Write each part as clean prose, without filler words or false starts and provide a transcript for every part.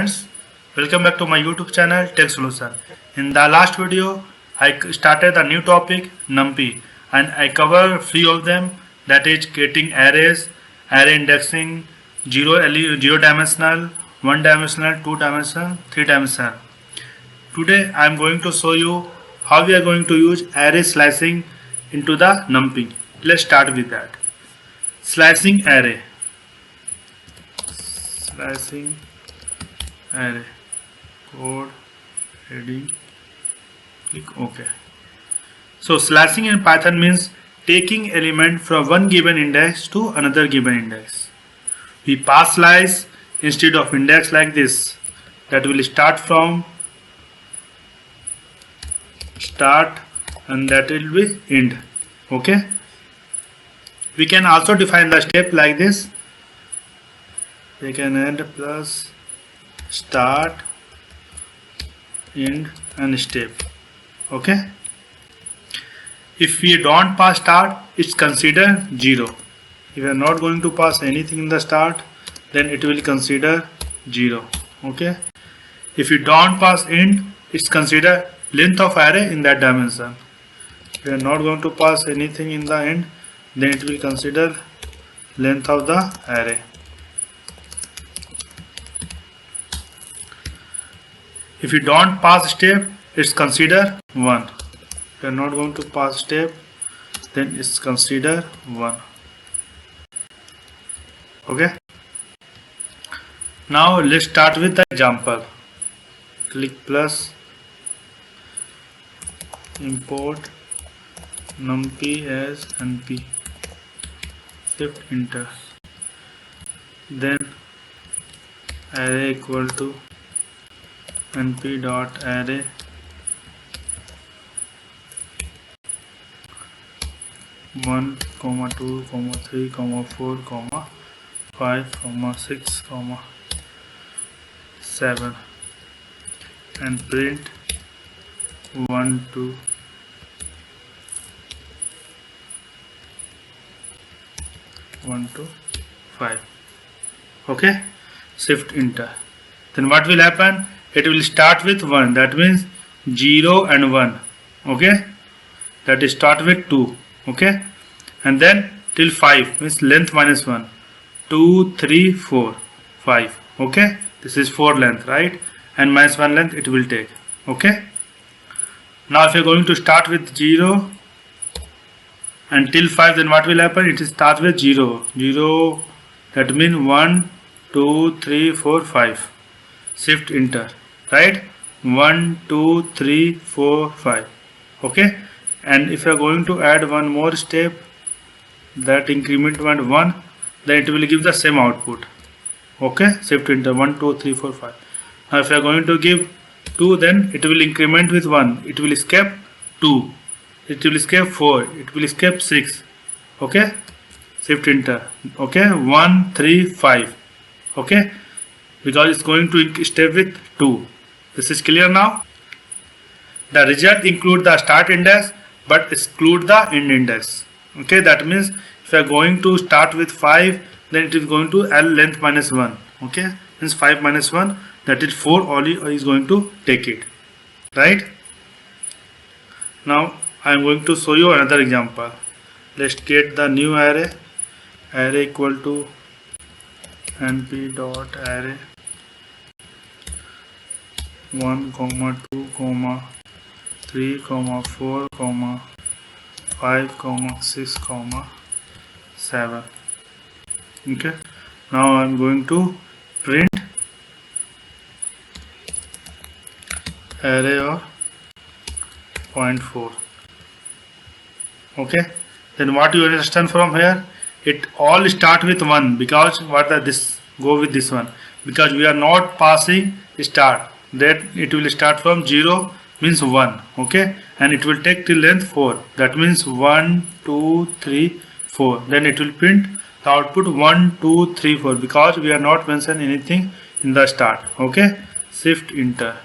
students, welcome back to my YouTube channel Tech Solution. In the last video, I started a new topic NumPy and I cover three of them, that is creating arrays, array indexing, zero dimensional, one dimensional, two dimensional, three dimensional. Today I am going to show you how we are going to use array slicing into the NumPy. Let's start with that. Slicing array. Slicing array, code, heading, click OK. So slicing in Python means taking element from one given index to another given index. We pass slice instead of index like this, that will start from start and that will be end. Okay. We can also define the step like this. We can add plus start, end and step. Okay. If we don't pass start, it's considered 0. If we are not going to pass anything in the start, then it will consider 0. Okay. If you don't pass end, it's considered length of array in that dimension. If we are not going to pass anything in the end, then it will consider length of the array. If you don't pass step, it's consider 1. If you are not going to pass step, then it's consider 1. Okay. Now let's start with the example. Click plus, import numpy as np, shift enter, then array equal to np dot array one comma 2 comma 3 comma 4 comma 5 comma 6 comma 7 and print 1 2 1 to 5. Okay, shift enter. Then what will happen? It will start with 1, that means 0 and 1. Okay, that is start with 2. Okay, and then till 5 means length minus 1, 2 3 4 5. Okay, this is 4 length, right? And minus 1 length it will take. Okay, now if you are going to start with 0 until 5, then what will happen? It will start with 0 0, that means 1 2 3 4 5. Shift enter, right? 1 2 3 4 5. Okay, and if you are going to add one more step, that increment 1, then it will give the same output. Okay, shift enter, 1 2 3 4 5. Now if you are going to give 2, then it will increment with 1, it will escape 2, it will escape 4, it will escape 6. Okay, shift enter. Okay, 1 3 5. Okay, because it's going to step with 2. This is clear now. The result include the start index but exclude the end index. Okay, that means if you are going to start with 5, then it is going to L length minus 1. Okay, means 5 minus 1, that is 4 only is going to take it, right? Now I am going to show you another example. Let's get the new array. Array equal to np dot array 1 comma 2 comma 3 comma 4 comma 5 comma 6 comma 7. Okay, now I am going to print array of 0.4. Okay, then what you understand from here? It all start with 1, because what are this go with this one, because we are not passing start, that it will start from 0 means 1. Okay, and it will take till length 4, that means 1 2 3 4. Then it will print the output 1 2 3 4, because we are not mentioned anything in the start. Okay, shift enter,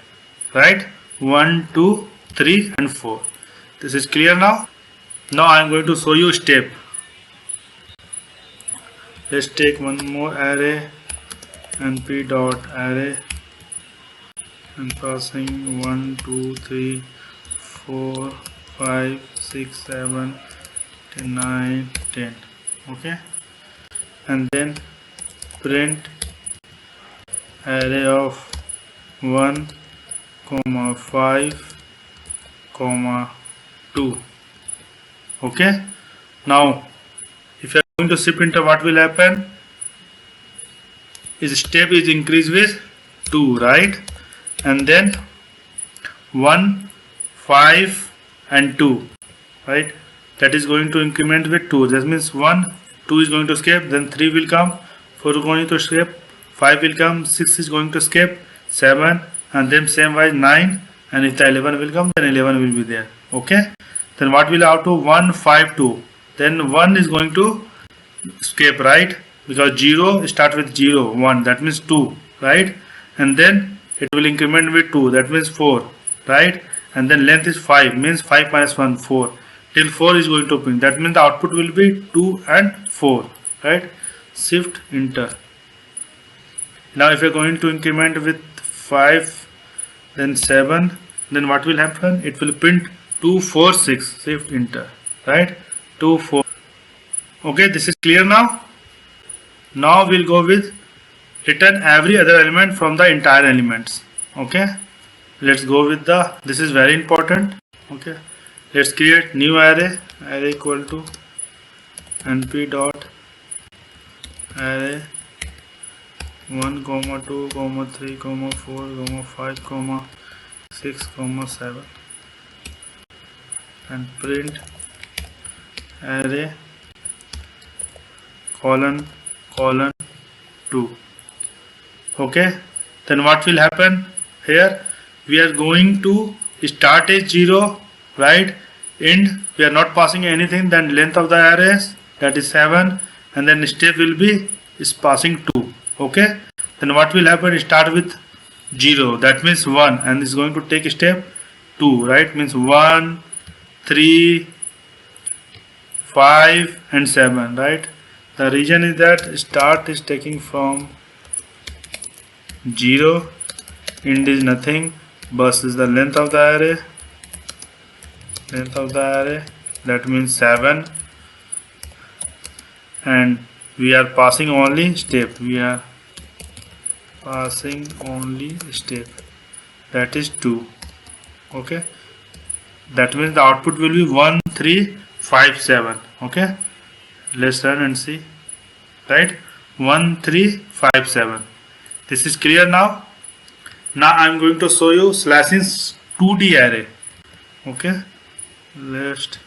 right? 1 2 3 and 4. This is clear now. Now I am going to show you step. Let's take one more array np dot array and passing 1 2 3 4 5 6 7 8 9 10. Okay, and then print array of 1 comma 5 comma 2. Okay, now if you are going to shift enter, what will happen is step is increased with 2, right? And then 1 5 and 2, right? That is going to increment with 2. That means 1 2 is going to escape, then 3 will come, 4 is going to escape, 5 will come, 6 is going to escape, 7, and then same wise 9, and if the 11 will come, then 11 will be there. Okay, then what will out to 1 5 2, then 1 is going to escape, right? Because 0 start with 0 1, that means 2, right? And then it will increment with 2, that means 4, right? And then length is 5, means 5 minus 1 4, till 4 is going to print, that means the output will be 2 and 4, right? Shift enter. Now if you are going to increment with 5, then 7, then what will happen? It will print 2 4 6. Shift enter, right? 2 4. Okay, this is clear now. Now we'll go with return every other element from the entire elements. Okay, let's go with the, this is very important. Okay, let's create new array equal to np dot array 1 comma 2 comma 3 comma 4 comma 5 comma 6 comma 7, and print array colon 2. Okay, then what will happen here? We are going to start as 0, right? End we are not passing anything, then length of the arrays, that is 7, and then step will be is passing 2. Okay, then what will happen? Start with 0, that means 1, and is going to take step 2, right? Means 1 3 5 and 7, right? The reason is that start is taking from 0, end is nothing, bus is the length of the array, that means 7, and we are passing only step, that is 2. Okay, that means the output will be 1 3 5 7. Okay, let's run and see, right? 1 3 5 7. This is clear now. Now I am going to show you slashing 2D array. Okay, list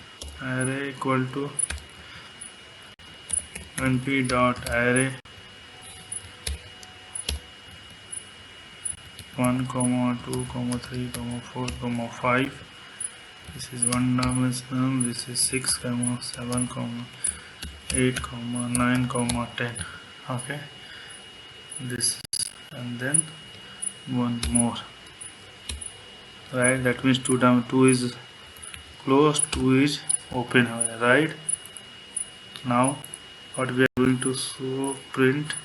array equal to np dot array 1 comma 2 comma 3 comma 4 comma 5. This is 1 dimensional. This is 6 comma 7 comma 8 comma 9 comma 10. Okay, this is, and then one more, right? That means 2 down, 2 is closed, 2 is open, right? Now what we are going to show, print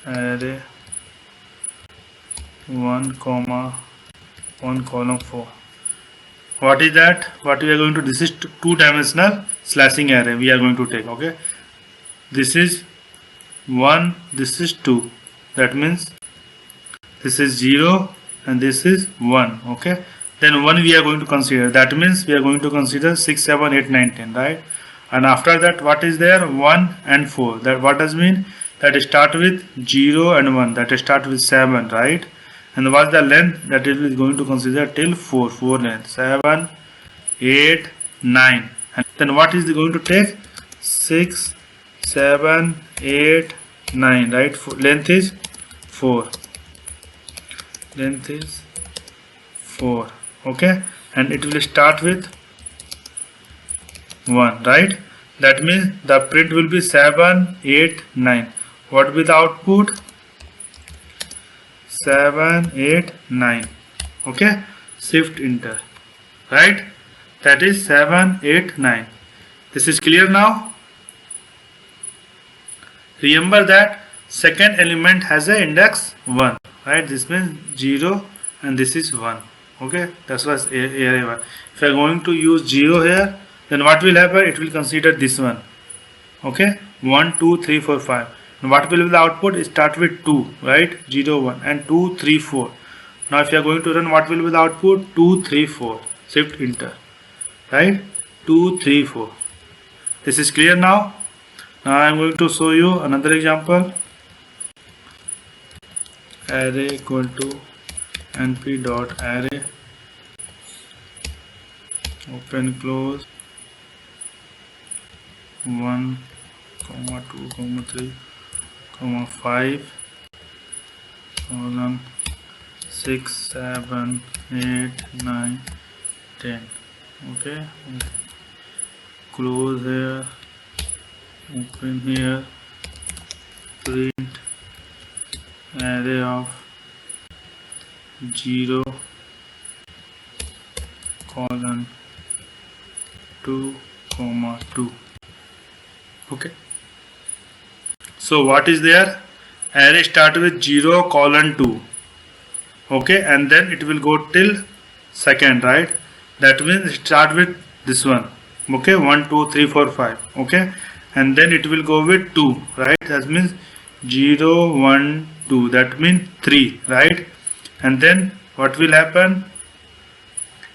array 1 comma 1 column 4. What is that? What we are going to, this is 2-dimensional slashing array we are going to take. Okay, this is 1, this is 2, that means this is 0 and this is 1. Okay, then 1 we are going to consider, that means we are going to consider 6 7 8 9 10, right? And after that what is there? 1 and 4. That what does mean? That start with 0 and 1, that start with 7, right? And what's the length? That is going to consider till 4 length, 7 8 9. And then what is going to take? 6 7 8 9, right? Length is 4. Okay, and it will start with 1, right? That means the print will be 7 8 9. What will be the output? 7 8 9. Okay, shift enter, right? That is 7 8 9. This is clear now. Remember that second element has a index 1, right? This means 0 and this is 1. Okay, that's what if I are going to use 0 here, then what will happen? It will consider this one. Okay, 1 2 3 4 5. Now what will be the output? It start with 2, right? 0 1 and 2 3 4. Now if you are going to run, what will be the output? 2 3 4. Shift enter, right? 2 3 4. This is clear now. Now I am going to show you another example. Array equal to np dot array, open close, 1 comma 2 comma 3 comma 5 colon 6 7 8 9 10. Okay, close here, open here, print array of 0 colon 2 comma 2. Okay, so what is there? Array start with 0 colon 2. Okay, and then it will go till second, right? That means start with this one. Okay, 1 2 3 4 5. Okay, and then it will go with 2, right? That means 0 1 2. That means 3, right? And then what will happen?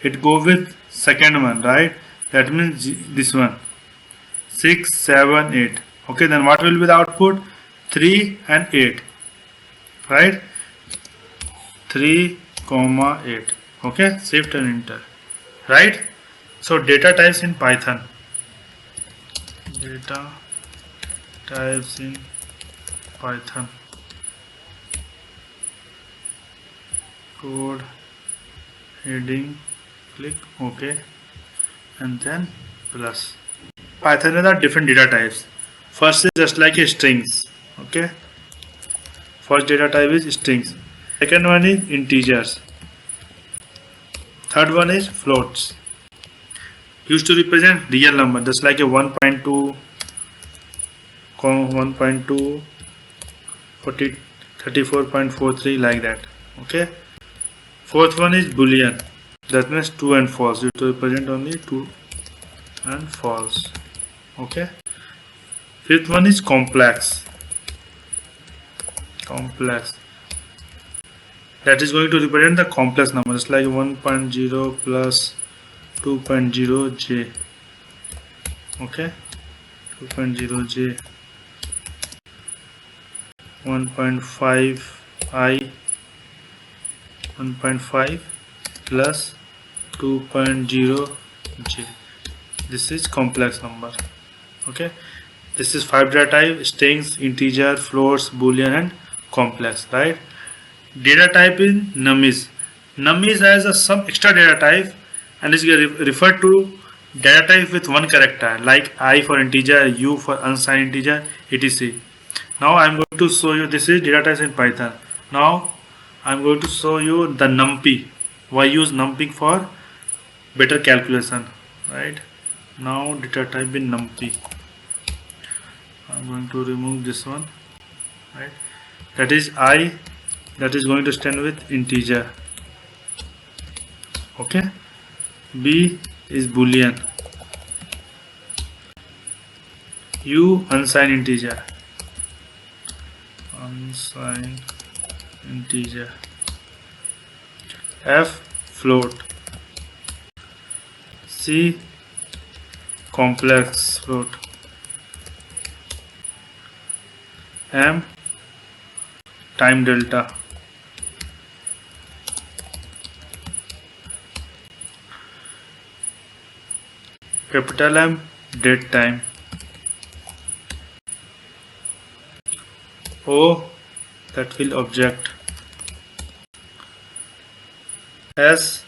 It go with second one, right? That means this one, 6 7 8. Okay, then what will be the output? 3 and 8, right? 3 comma 8. Okay, shift and enter, right? So data types in Python. Data types in Python. Code, heading, click OK, and then plus. Python has are different data types. First is just like a strings. Okay, first data type is strings. Second one is integers. Third one is floats. Used to represent real number, just like a 1.2, 1.2, 34.43, like that. Okay. Fourth one is boolean. That means true and false. Used to represent only true and false. Okay. Fifth one is complex. Complex. That is going to represent the complex number, just like 1.0 plus 2.0 j. Okay, 2.0 j, 1.5 I, 1.5 plus 2.0 j. This is complex number. Okay, this is 5 data type: strings, integer, floats, boolean, and complex. Right? Data type in nummies. Nummies has some extra data type and is referred to data type with one character, like I for integer, U for unsigned integer, etc. Now I am going to show you, this is data types in Python. Now I am going to show you the numpy. Why use numpy? For better calculation, right? Now data type in numpy. I am going to remove this one, right? That is I, that is going to stand with integer. Okay. B is boolean. U unsigned integer. Unsigned integer. F float. C complex float. M time delta. Capital M date time. O that will object. S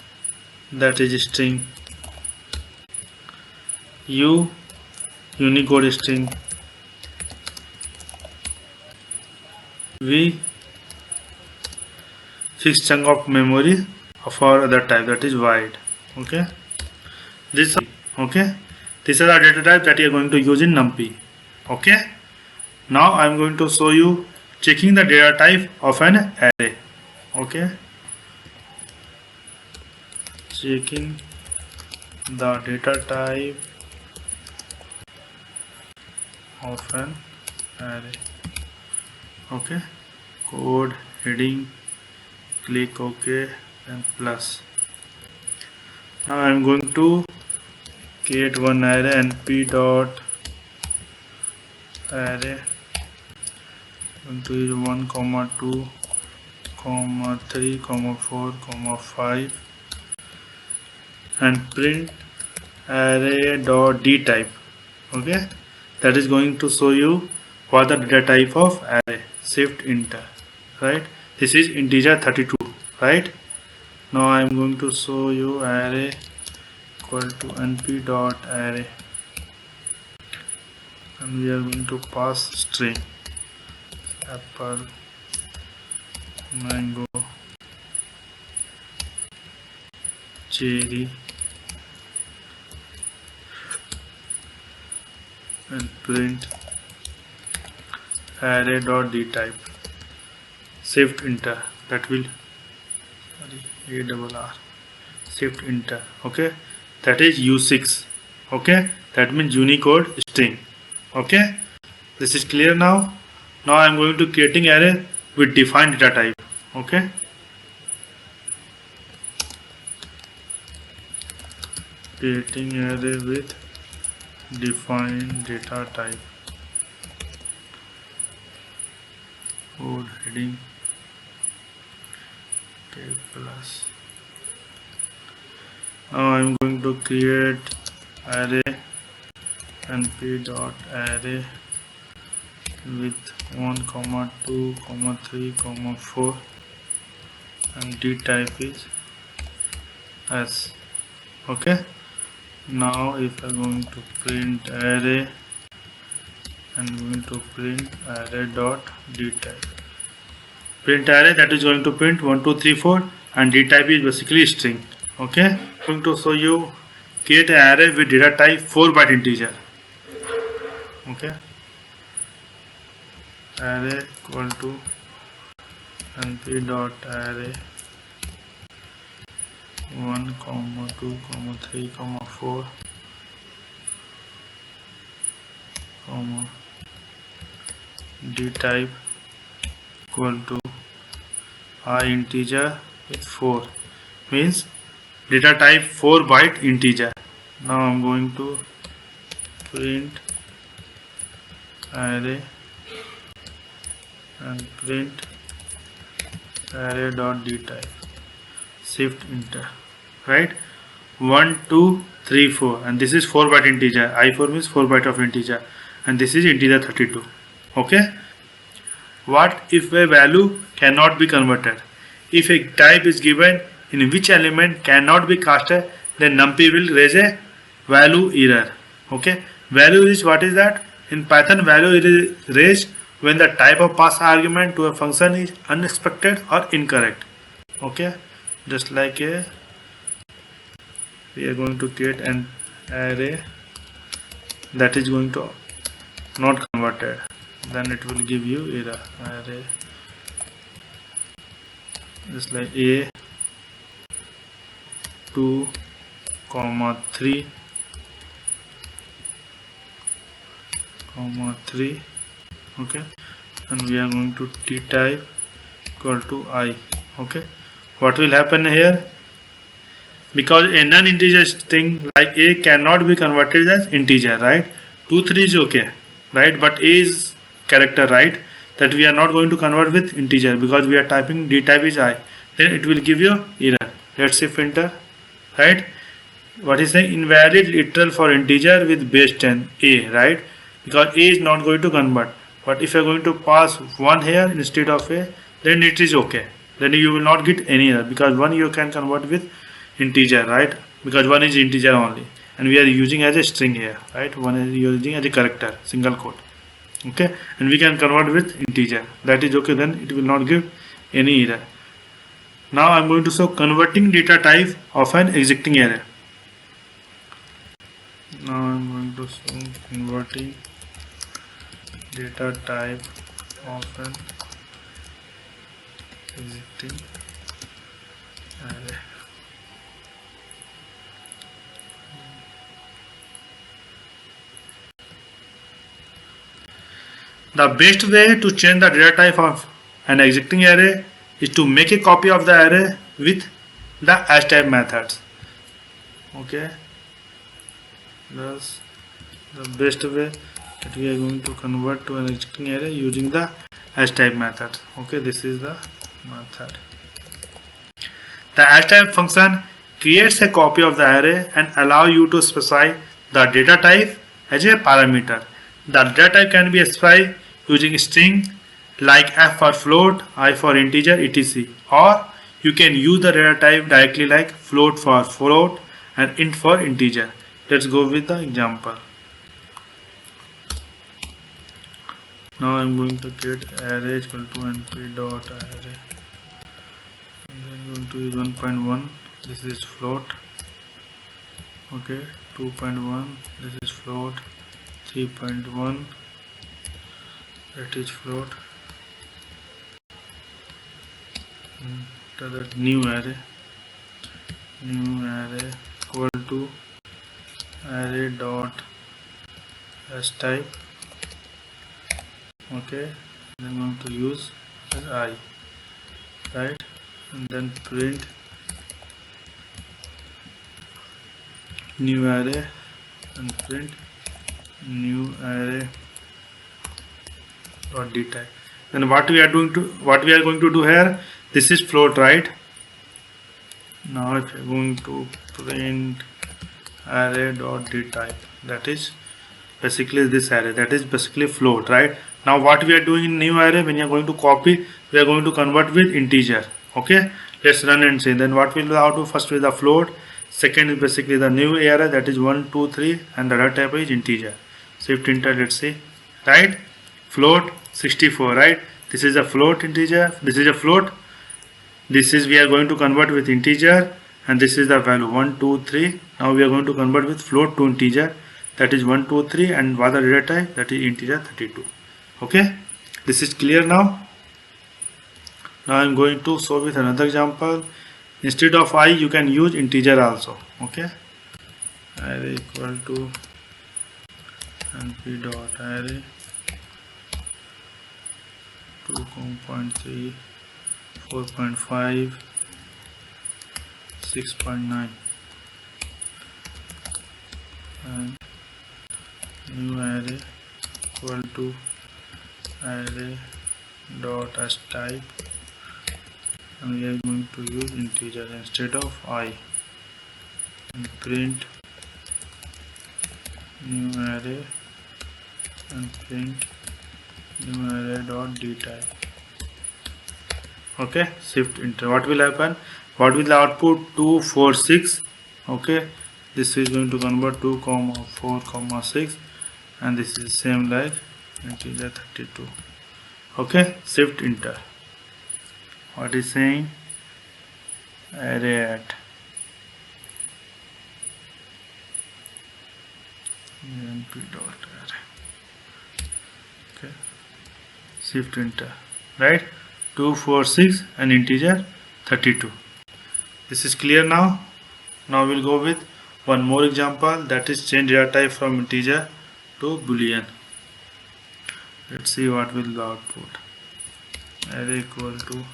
that is string. U Unicode string. V fixed chunk of memory for other type, that is wide. Okay, this okay, these are the data type that you are going to use in numpy. Okay, now I am going to show you checking the data type of an array. Okay, checking the data type of an array. Okay, code heading, click OK and plus. Now I am going to create one array, np dot array, going to use 1, 2, 3, 4, 5 and print array dot d type. Okay, that is going to show you what the data type of array. Shift enter, right? This is integer 32, right? Now I am going to show you array equal to np dot array and we are going to pass string apple, mango, cherry and print array dot d type. Shift enter, that will ARR. Shift enter. Okay, that is U6. Okay, that means Unicode string. Okay, this is clear now. Now I am going to creating array with defined data type. Okay, creating array with defined data type. Code heading plus. Now I am going to create array np dot array with 1, 2, 3, 4 and d type is s. Okay, now if I am going to print array and going to print array dot d type, print array, that is going to print 1, 2, 3, 4 and d type is basically string. Okay, I'm going to show you create an array with data type 4-byte integer. Okay, array equal to np dot array 1, 2, 3, 4 d type equal to I integer with 4, means data type 4-byte integer. Now I'm going to print array and print array dot d type. Shift enter, right? 1, 2, 3, 4 and this is 4-byte integer. I4 means 4-byte of integer and this is integer 32. Okay, what if a value cannot be converted? If a type is given in which element cannot be casted, then numpy will raise a value error. Okay, value is, what is that? In Python, value is raised when the type of pass argument to a function is unexpected or incorrect. Okay, just like we are going to create an array that is going to not converted, then it will give you error. Array just like a 2, 3, 3. Okay, and we are going to t type equal to I. Okay, what will happen here? Because a non-integer string like a cannot be converted as integer, right? 2, 3 is okay, right? But a is character, right? That we are not going to convert with integer because we are typing d type is I. Then it will give you error. Let's say enter, right? What is saying? Invalid literal for integer with base 10 a, right? Because a is not going to convert. But if you are going to pass 1 here instead of a, then it is okay. Then you will not get any error because 1 you can convert with integer, right? Because 1 is integer only and we are using as a string here, right? 1 is using as a character, single quote. Okay, and we can convert with integer, that is okay. Then it will not give any error. Now I am going to show converting data type of an existing array. Now I am going to show converting data type of an exiting array. The best way to change the data type of an exiting array is to make a copy of the array with the hash-type methods. Okay, that's the best way that we are going to convert to an exiting array using the hash-type method. Okay, this is the method. The hash-type function creates a copy of the array and allow you to specify the data type as a parameter. The data type can be specified using string like f for float, I for integer, etc. Or you can use the data type directly like float for float and int for integer. Let's go with the example. Now I'm going to get array equal to np dot array. I'm going to use 1.1. This is float. Okay, 2.1. This is float. 3.1. That is float. That new array equal to array dot as type. Okay, then I'm going to use as I, right, and then print new array and print new array dot d type. Then what we are going to do here, this is float, right? Now if you are going to print array dot d type, that is basically this array, that is basically float, right? Now what we are doing in new array, when you are going to copy, we are going to convert with integer. Okay, let's run and see. Then what will output? First with the float, second is basically the new array, that is 1 2 3, and the data type is integer. Shift enter, let's see, right? Float 64, right? This is a float integer, this is a float, this is we are going to convert with integer, and this is the value 1 2 3. Now we are going to convert with float to integer, that is 1 2 3, and what the data type, that is integer 32. Okay, this is clear now. Now I am going to show with another example. Instead of I, you can use integer also. Okay, array equal to np dot array 2.3 4.5 6.9 and new array equal to array dot as type, and we are going to use integer instead of I, and print new array and print new array dot d type. Okay, shift enter. What will happen? What will the output? 2 4 6. Okay, this is going to convert 2 4 6, and this is same like integer 32. Okay, shift enter. What is saying? Array at np dot array. Okay, shift enter, right? 2 4 6 and integer 32. This is clear now. Now we'll go with one more example, that is change data type from integer to boolean. Let's see what will the output. Array equal to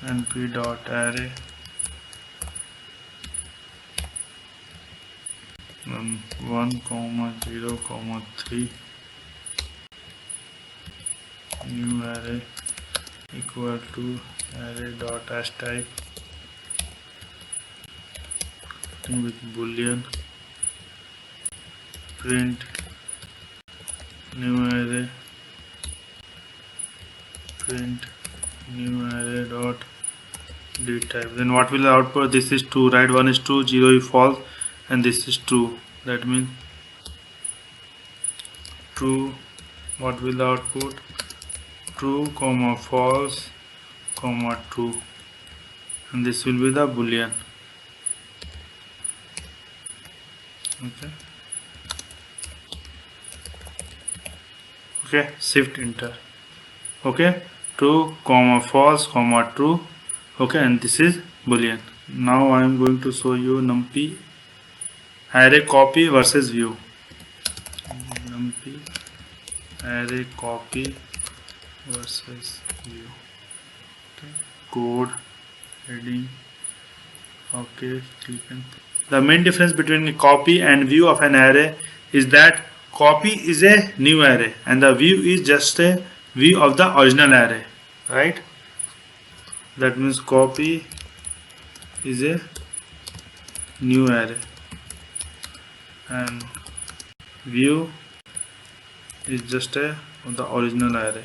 np dot array 1 0 3, new array equal to array dot as type with boolean, print new array, print new array dot d type. Then what will the output? This is true, right? 1 is true, 0 is false, and this is true. That means true. What will the output? True, comma false, comma true, and this will be the boolean. Okay. Okay, shift enter. Okay, true, comma false, comma true. Okay, and this is boolean. Now I am going to show you numpy array copy versus view. Numpy array copy versus view. Okay. Code heading. Okay, click and the main difference between a copy and view of an array is that copy is a new array and the view is just a view of the original array, right? That means copy is a new array and view is just a of the original array.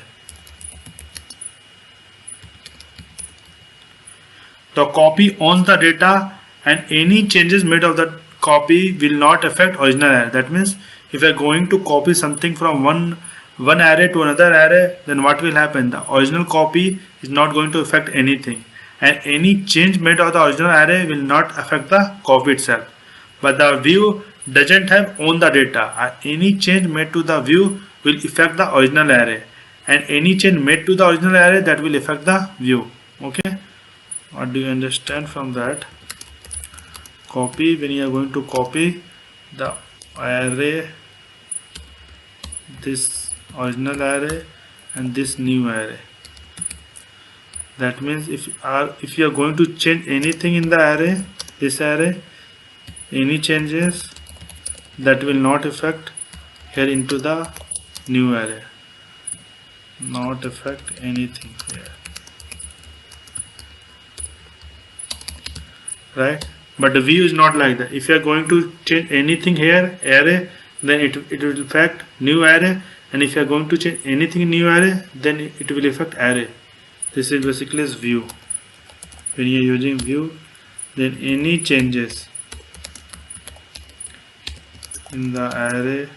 The copy owns the data and any changes made of the copy will not affect original array. That means if you are going to copy something from one array to another array, then what will happen? The original copy is not going to affect anything and any change made of the original array will not affect the copy itself. But the view doesn't have own the data. Any change made to the view will affect the original array and any change made to the original array that will affect the view. Okay. What do you understand from that? Copy, when you are going to copy the array, this original array and this new array. That means if you are going to change anything in the array, this array, any changes that will not affect here into the new array, not affect anything here. Right, but the view is not like that. If you are going to change anything here array, then it will affect new array, and if you are going to change anything in new array, then it will affect array. This is basically as view. When you are using view, then any changes in the array,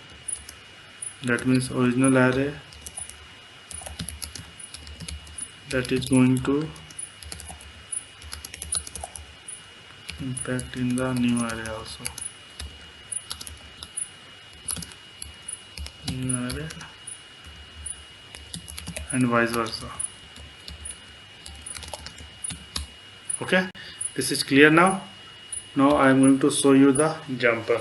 that means original array, that is going to impact in the new array also. New array and vice versa. Okay, this is clear now. Now I am going to show you the jumper.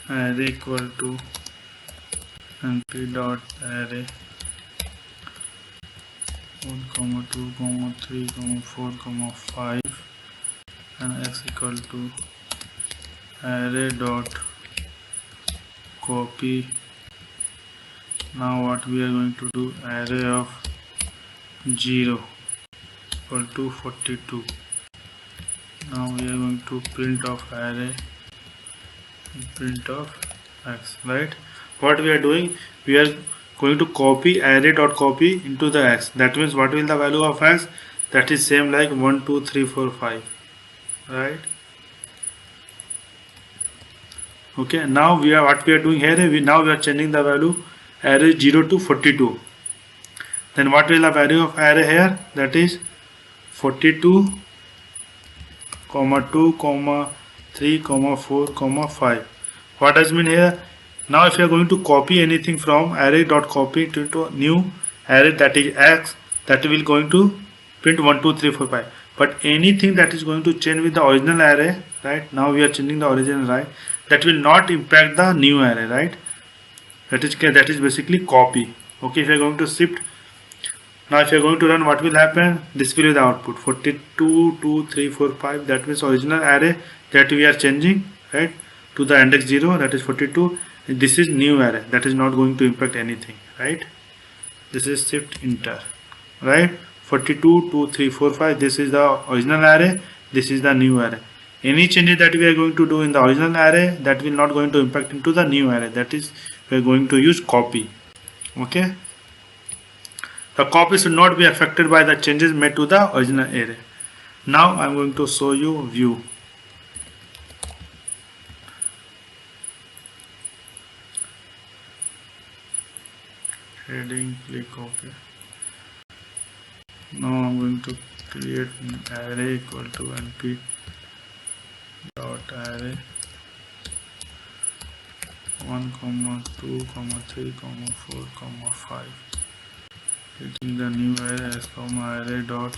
Array equal to np dot array 1, 2, 3, 4, 5 and x equal to array dot copy. Now what we are going to do, array of 0 equal to 42. Now we are going to print of array, print of x, right? What we are doing, we are going to copy array dot copy into the x. That means what will the value of x? That is same like 1, 2, 3, 4, 5, right? Okay, now what we are doing here, we are changing the value array 0 to 42. Then what will the value of array here? That is 42, 2, 3, 4, 5. What does mean here? Now if you are going to copy anything from array dot copy into a new array, that is x, that will going to print 1, 2, 3, 4, 5. But anything that is going to change with the original array, right? Now we are changing the original, right? That will not impact the new array, right? That is basically copy. Okay, if you are going to shift, now if you are going to run, what will happen? This will be the output 42, 2, 3, 4, 5. That means original array that we are changing, right, to the index 0, that is 42. This is new array, that is not going to impact anything, right? This is shift enter, right? 42, 2, 3, 4, 5. This is the original array, this is the new array. Any changes that we are going to do in the original array, that will not going to impact into the new array. That is, we are going to use copy. Okay, the copy should not be affected by the changes made to the original array. Now I am going to show you view. Heading, click OK. Now I am going to create an array equal to np dot array 1, 2, 3, 4, 5. Creating the new array as array dot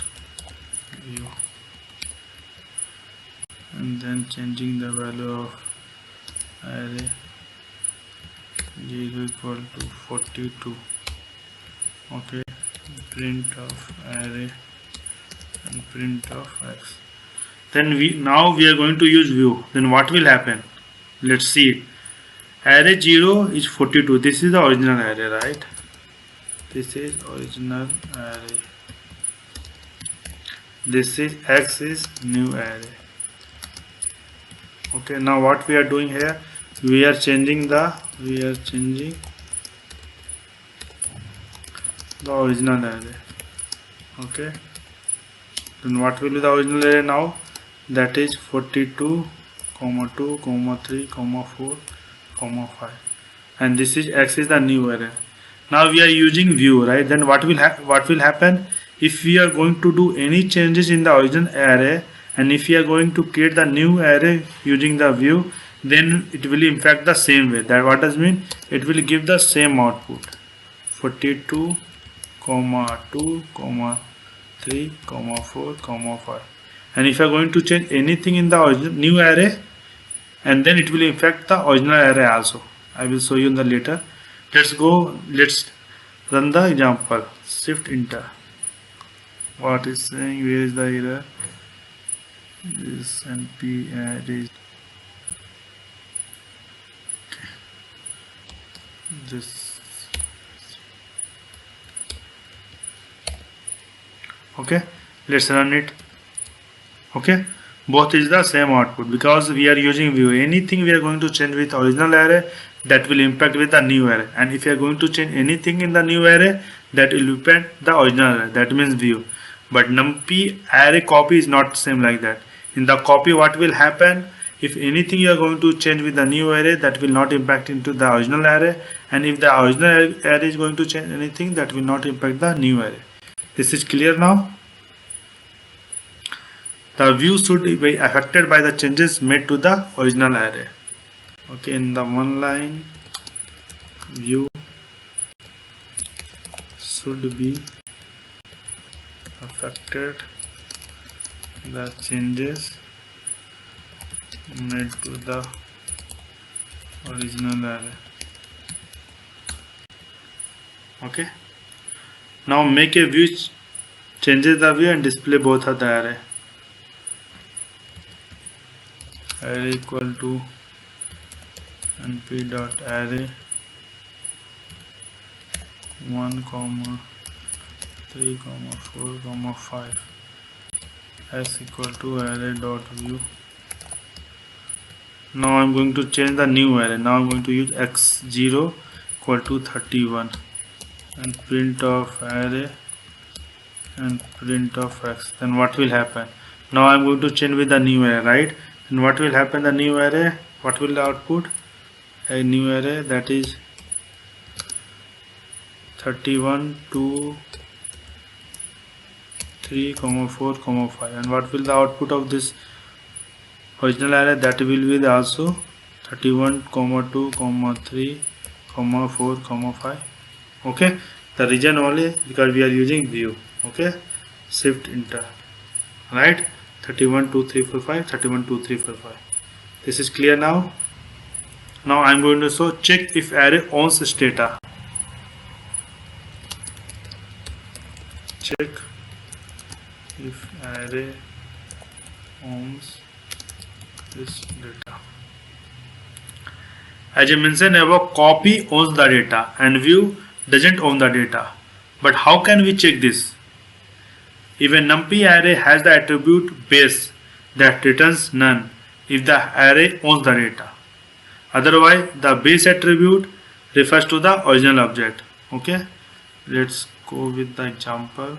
view, and then changing the value of array 0 equal to 42. Okay, print of array and print of x. Then now we are going to use view. Then what will happen? Let's see it. Array 0 is 42. This is the original array, right? This is original array. This is x is new array. Okay, now what we are doing here? We are changing the original array. Okay, then what will be the original array now? That is 42, 2, 3, 4, 5, and this is x is the new array. Now we are using view, right? Then what will happen if we are going to do any changes in the original array, and if we are going to create the new array using the view, then it will impact the same way. That what does mean? It will give the same output: 42, 2, 3, 4, 5. And if you are going to change anything in the original new array, and then it will affect the original array also. I will show you in the later. Let's run the example. Shift enter. What is saying? Where is the error? This np array. This. Okay, let's run it. Okay, both is the same output because we are using view. Anything we are going to change with original array, that will impact with the new array, and if you are going to change anything in the new array, that will impact the original array, that means view. But numpy array copy is not same like that. In the copy, what will happen? If anything you are going to change with the new array, that will not impact into the original array, and if the original array is going to change anything, that will not impact the new array. This is clear now. The view should be affected by the changes made to the original array. Okay, in the one line, view should be affected the changes made to the original array. Okay, now make a view changes the view and display both of the array. Array equal to np dot array 1, 3, 4, 5 s equal to array dot view. Now I'm going to change the new array. Now I'm going to use x0 equal to 31 and print of array and print of x. Then what will happen? Now I'm going to change with the new array, right? And what will happen? The new array, what will the output? A new array, that is 31, 2, 3, 4, 5. And what will the output of this original array? That will be also 31, 2, 3, 4, 5. Okay, the reason only because we are using view. Okay, shift enter, right? 31, 2, 3, 4, 5, 31, 2, 3, 4, 5. This is clear now. Now I'm going to show check if array owns data. Check if array owns this data. As I mentioned above, copy owns the data and view doesn't own the data. But how can we check this? If a numpy array has the attribute base that returns none if the array owns the data. Otherwise, the base attribute refers to the original object. Okay, let's go with the example.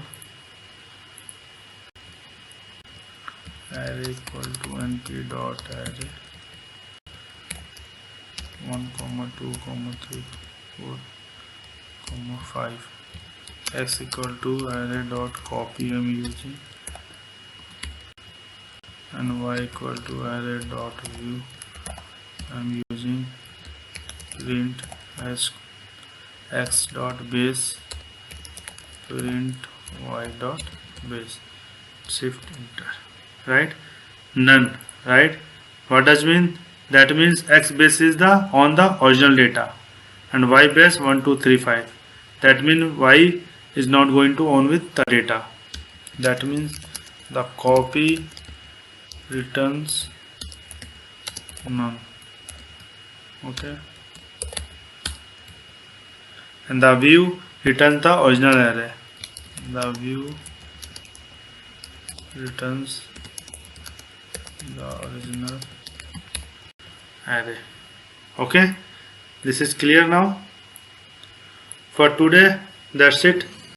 Array equal to np dot array 1, 2, 3, 4, 5. X equal to array dot copy I am using, and y equal to array dot view I am using, print as x dot base, print y dot base, shift enter, right? None, right? What does mean? That means x base is the on the original data and y base 1 2 3 5. That means y is not going to on with the data. That means the copy returns none. Okay, and the view returns the original array. The view returns the original array. Okay, this is clear now. For today, that's it.